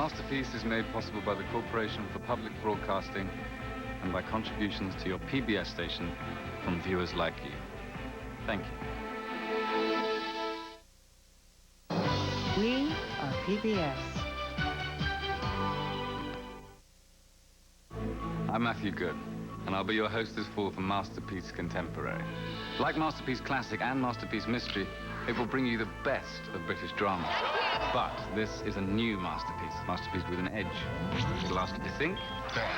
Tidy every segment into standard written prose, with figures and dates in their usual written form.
Masterpiece is made possible by the Corporation for Public Broadcasting and by contributions to your PBS station from viewers like you. Thank you. We are PBS. I'm Matthew Good, and I'll be your host this fall for Masterpiece Contemporary. Like Masterpiece Classic and Masterpiece Mystery, it will bring you the best of British drama. But this is a new masterpiece with an edge. It'll ask you to think. There,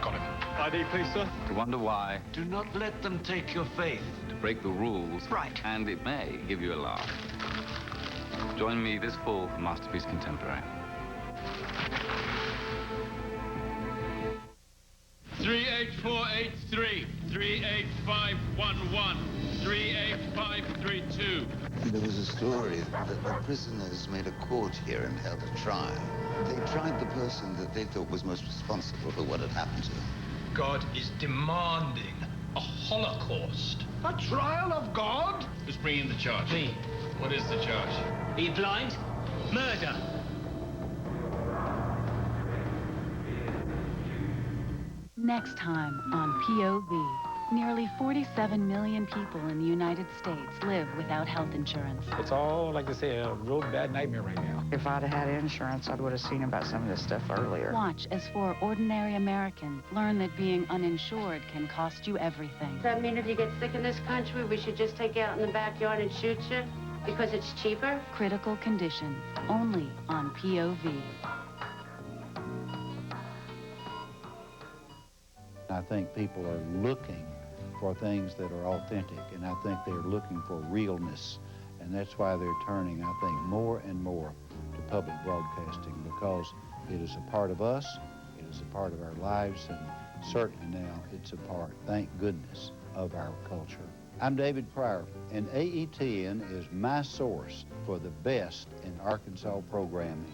got him. ID, please, sir. To wonder why. Do not let them take your faith. To break the rules. Right. And it may give you a laugh. Join me this fall for Masterpiece Contemporary. 38483, 38511, 38532. There was a story that the prisoners made a court here and held a trial. They tried the person that they thought was most responsible for what had happened to them. God is demanding a holocaust. A trial of God? Who's bringing the charge? Me. What is the charge? Are you blind? Murder. Next time on POV, nearly 47 million people in the United States live without health insurance. It's all, like they say, a real bad nightmare right now. If I'd have had insurance, I would have seen about some of this stuff earlier. Watch as 4 ordinary Americans learn that being uninsured can cost you everything. Does that mean if you get sick in this country, we should just take you out in the backyard and shoot you? Because it's cheaper? Critical Condition, only on POV. I think people are looking for things that are authentic, and I think they're looking for realness. And that's why they're turning, I think, more and more to public broadcasting, because it is a part of us, it is a part of our lives, and certainly now it's a part, thank goodness, of our culture. I'm David Pryor, and AETN is my source for the best in Arkansas programming.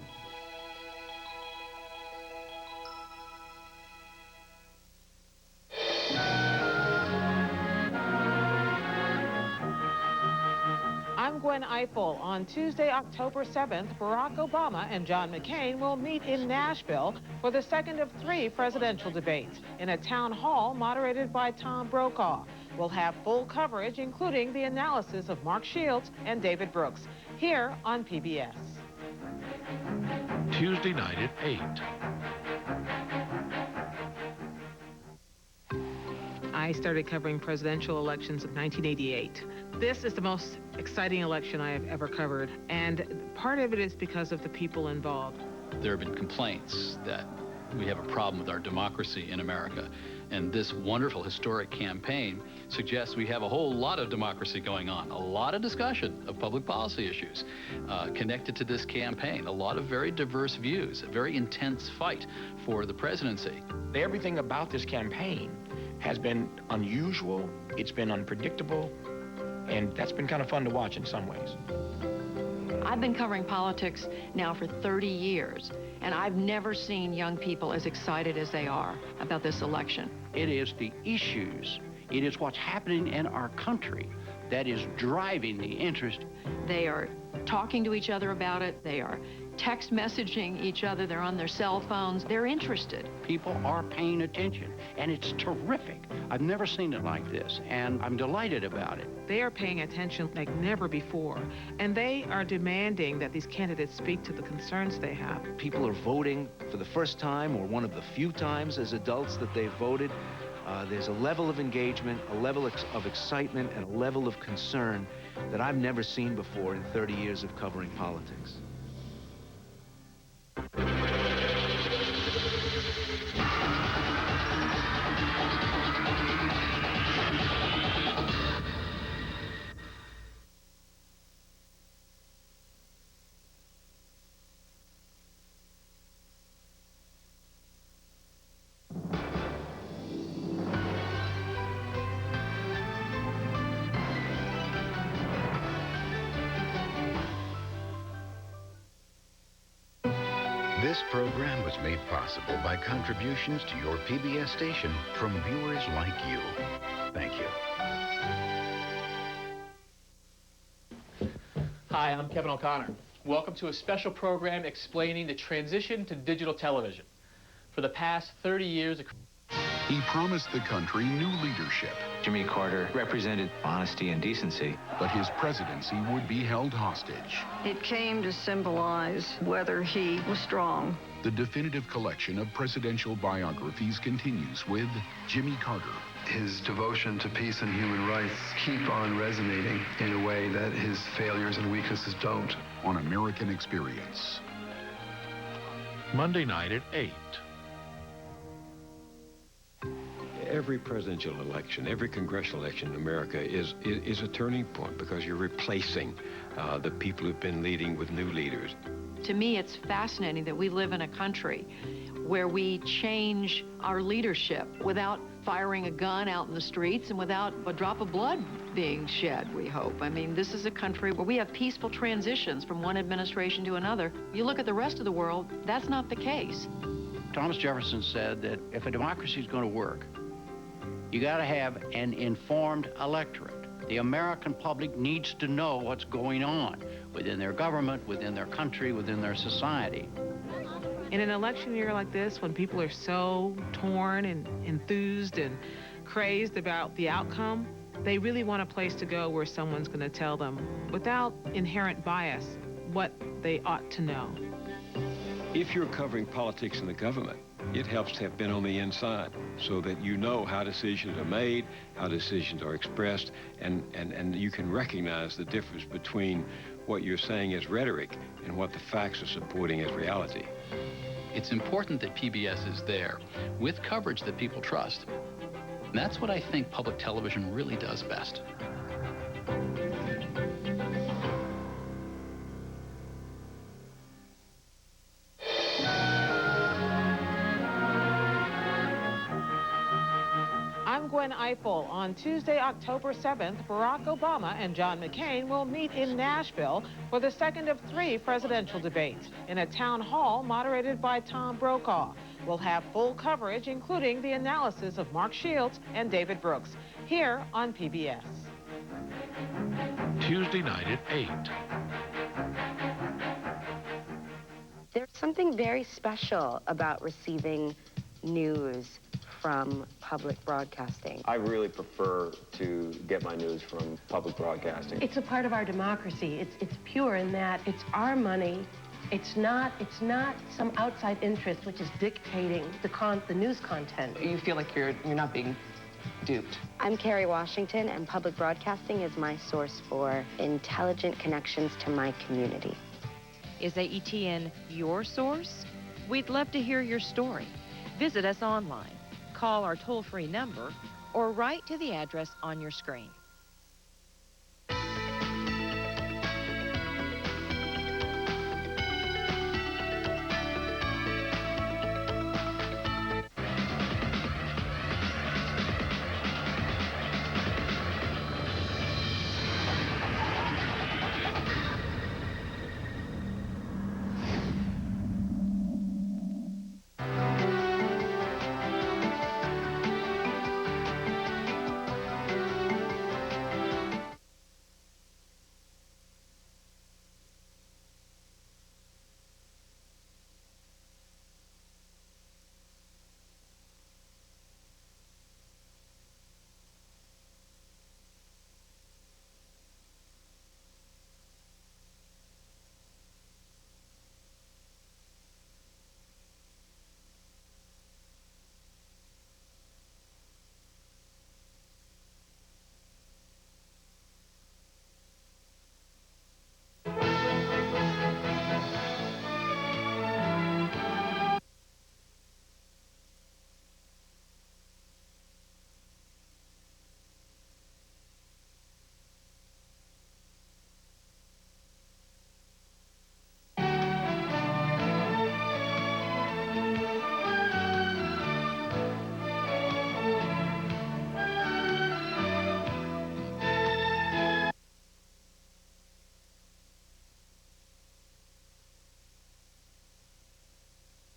I'm Gwen Eiffel. On Tuesday, October 7th, Barack Obama and John McCain will meet in Nashville for the second of 3 presidential debates in a town hall moderated by Tom Brokaw. We'll have full coverage, including the analysis of Mark Shields and David Brooks, here on PBS. Tuesday night at 8. I started covering presidential elections in 1988. This is the most exciting election I have ever covered, and part of it is because of the people involved. There have been complaints that we have a problem with our democracy in America, and this wonderful historic campaign suggests we have a whole lot of democracy going on, a lot of discussion of public policy issues connected to this campaign, a lot of very diverse views, a very intense fight for the presidency. Everything about this campaign has been unusual, it's been unpredictable, and that's been kind of fun to watch in some ways. I've been covering politics now for 30 years, and I've never seen young people as excited as they are about this election. It is the issues, it is what's happening in our country that is driving the interest. They are talking to each other about it, they are text messaging each other, they're on their cell phones, they're interested. People are paying attention, and it's terrific. I've never seen it like this, and I'm delighted about it. They are paying attention like never before, and they are demanding that these candidates speak to the concerns they have. People are voting for the first time or one of the few times as adults that they've voted. There's a level of engagement, a level of excitement, and a level of concern that I've never seen before in 30 years of covering politics. This program was made possible by contributions to your PBS station from viewers like you. Thank you. Hi, I'm Kevin O'Connor. Welcome to a special program explaining the transition to digital television. For the past 30 years, he promised the country new leadership. Jimmy Carter represented honesty and decency. But his presidency would be held hostage. It came to symbolize whether he was strong. The definitive collection of presidential biographies continues with Jimmy Carter. His devotion to peace and human rights keep on resonating in a way that his failures and weaknesses don't. On American Experience. Monday night at 8. Every presidential election, every congressional election in America is a turning point because you're replacing the people who've been leading with new leaders. To me, it's fascinating that we live in a country where we change our leadership without firing a gun out in the streets and without a drop of blood being shed, we hope. I mean, this is a country where we have peaceful transitions from one administration to another. You look at the rest of the world, that's not the case. Thomas Jefferson said that if a democracy is going to work, you got to have an informed electorate. The American public needs to know what's going on within their government, within their country, within their society. In an election year like this, when people are so torn and enthused and crazed about the outcome, they really want a place to go where someone's going to tell them, without inherent bias, what they ought to know. If you're covering politics in the government, it helps to have been on the inside so that you know how decisions are made, how decisions are expressed, and you can recognize the difference between what you're saying as rhetoric and what the facts are supporting as reality. It's important that PBS is there with coverage that people trust. And that's what I think public television really does best. I'm Gwen Eiffel. On Tuesday, October 7th, Barack Obama and John McCain will meet in Nashville for the second of 3 presidential debates in a town hall moderated by Tom Brokaw. We'll have full coverage, including the analysis of Mark Shields and David Brooks, here on PBS. Tuesday night at 8. There's something very special about receiving news from public broadcasting. I really prefer to get my news from public broadcasting. It's a part of our democracy. It's pure in that it's our money. It's not some outside interest which is dictating the news content. You feel like you're not being duped. I'm Carrie Washington, and public broadcasting is my source for intelligent connections to my community. Is AETN your source? We'd love to hear your story. Visit us online, call our toll-free number, or write to the address on your screen.